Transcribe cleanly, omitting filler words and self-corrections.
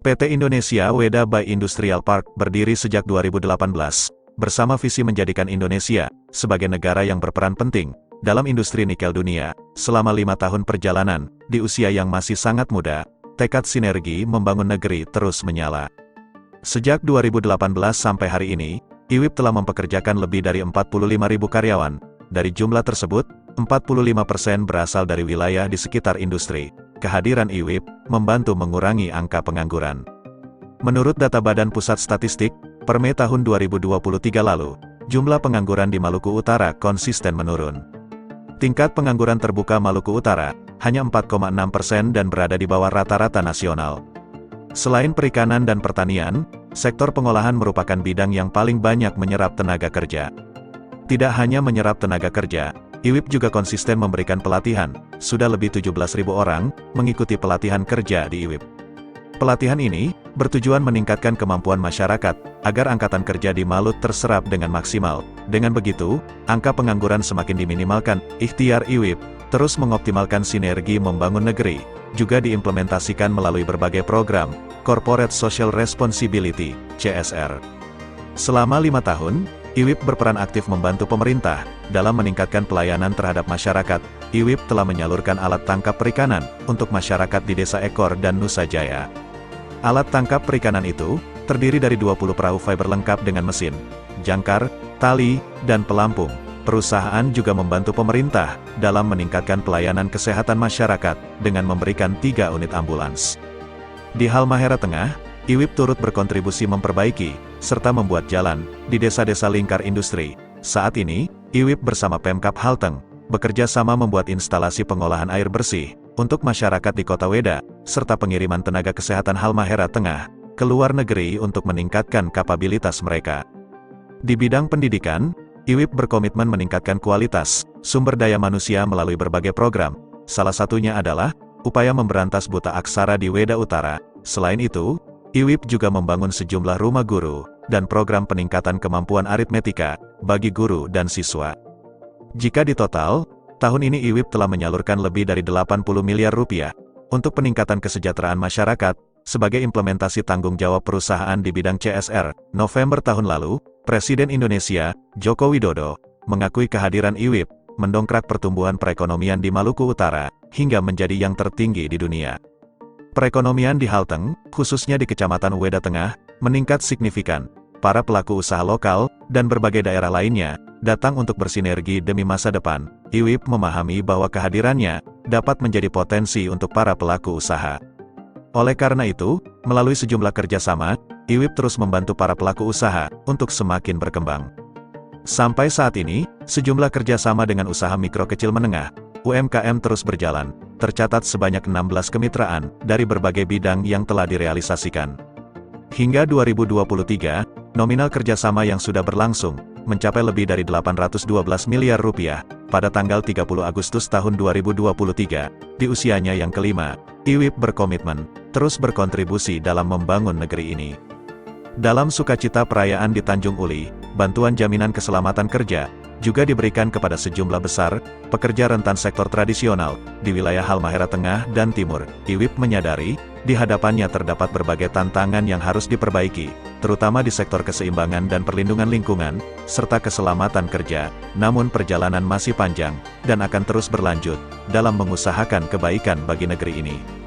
PT Indonesia Weda by Industrial Park berdiri sejak 2018, bersama visi menjadikan Indonesia sebagai negara yang berperan penting dalam industri nikel dunia. Selama 5 tahun perjalanan, di usia yang masih sangat muda, tekad sinergi membangun negeri terus menyala. Sejak 2018 sampai hari ini, IWIP telah mempekerjakan lebih dari 45.000 karyawan. Dari jumlah tersebut, 45% berasal dari wilayah di sekitar industri. Kehadiran IWIP membantu mengurangi angka pengangguran. Menurut data Badan Pusat Statistik, per Mei tahun 2023 lalu, jumlah pengangguran di Maluku Utara konsisten menurun. Tingkat pengangguran terbuka Maluku Utara hanya 4,6% dan berada di bawah rata-rata nasional. Selain perikanan dan pertanian, sektor pengolahan merupakan bidang yang paling banyak menyerap tenaga kerja. Tidak hanya menyerap tenaga kerja, IWIP juga konsisten memberikan pelatihan. Sudah lebih 17.000 orang mengikuti pelatihan kerja di IWIP. Pelatihan ini bertujuan meningkatkan kemampuan masyarakat agar angkatan kerja di Malut terserap dengan maksimal. Dengan begitu, angka pengangguran semakin diminimalkan. Ikhtiar IWIP terus mengoptimalkan sinergi membangun negeri, juga diimplementasikan melalui berbagai program Corporate Social Responsibility (CSR). Selama 5 tahun, IWIP berperan aktif membantu pemerintah dalam meningkatkan pelayanan terhadap masyarakat. IWIP telah menyalurkan alat tangkap perikanan untuk masyarakat di Desa Ekor dan Nusa Jaya. Alat tangkap perikanan itu terdiri dari 20 perahu fiber lengkap dengan mesin, jangkar, tali, dan pelampung. Perusahaan juga membantu pemerintah dalam meningkatkan pelayanan kesehatan masyarakat dengan memberikan 3 unit ambulans. Di Halmahera Tengah, IWIP turut berkontribusi memperbaiki serta membuat jalan di desa-desa lingkar industri. Saat ini, IWIP bersama Pemkab Halteng bekerja sama membuat instalasi pengolahan air bersih untuk masyarakat di Kota Weda, serta pengiriman tenaga kesehatan Halmahera Tengah ke luar negeri untuk meningkatkan kapabilitas mereka. Di bidang pendidikan, IWIP berkomitmen meningkatkan kualitas sumber daya manusia melalui berbagai program. Salah satunya adalah upaya memberantas buta aksara di Weda Utara. Selain itu, IWIP juga membangun sejumlah rumah guru dan program peningkatan kemampuan aritmetika bagi guru dan siswa. Jika ditotal, tahun ini IWIP telah menyalurkan lebih dari 80 miliar rupiah untuk peningkatan kesejahteraan masyarakat sebagai implementasi tanggung jawab perusahaan di bidang CSR. November tahun lalu, Presiden Indonesia, Joko Widodo, mengakui kehadiran IWIP mendongkrak pertumbuhan perekonomian di Maluku Utara hingga menjadi yang tertinggi di dunia. Perekonomian di Halteng, khususnya di Kecamatan Weda Tengah, meningkat signifikan. Para pelaku usaha lokal dan berbagai daerah lainnya datang untuk bersinergi demi masa depan. IWIP memahami bahwa kehadirannya dapat menjadi potensi untuk para pelaku usaha. Oleh karena itu, melalui sejumlah kerjasama, IWIP terus membantu para pelaku usaha untuk semakin berkembang. Sampai saat ini, sejumlah kerjasama dengan usaha mikro kecil menengah UMKM terus berjalan. Tercatat sebanyak 16 kemitraan dari berbagai bidang yang telah direalisasikan. Hingga 2023, nominal kerjasama yang sudah berlangsung mencapai lebih dari 812 miliar rupiah. Pada tanggal 30 Agustus tahun 2023, di usianya yang kelima, IWIP berkomitmen terus berkontribusi dalam membangun negeri ini. Dalam sukacita perayaan di Tanjung Uli, bantuan jaminan keselamatan kerja juga diberikan kepada sejumlah besar pekerja rentan sektor tradisional di wilayah Halmahera Tengah dan Timur. IWIP menyadari, di hadapannya terdapat berbagai tantangan yang harus diperbaiki, terutama di sektor keseimbangan dan perlindungan lingkungan, serta keselamatan kerja. Namun perjalanan masih panjang, dan akan terus berlanjut, dalam mengusahakan kebaikan bagi negeri ini.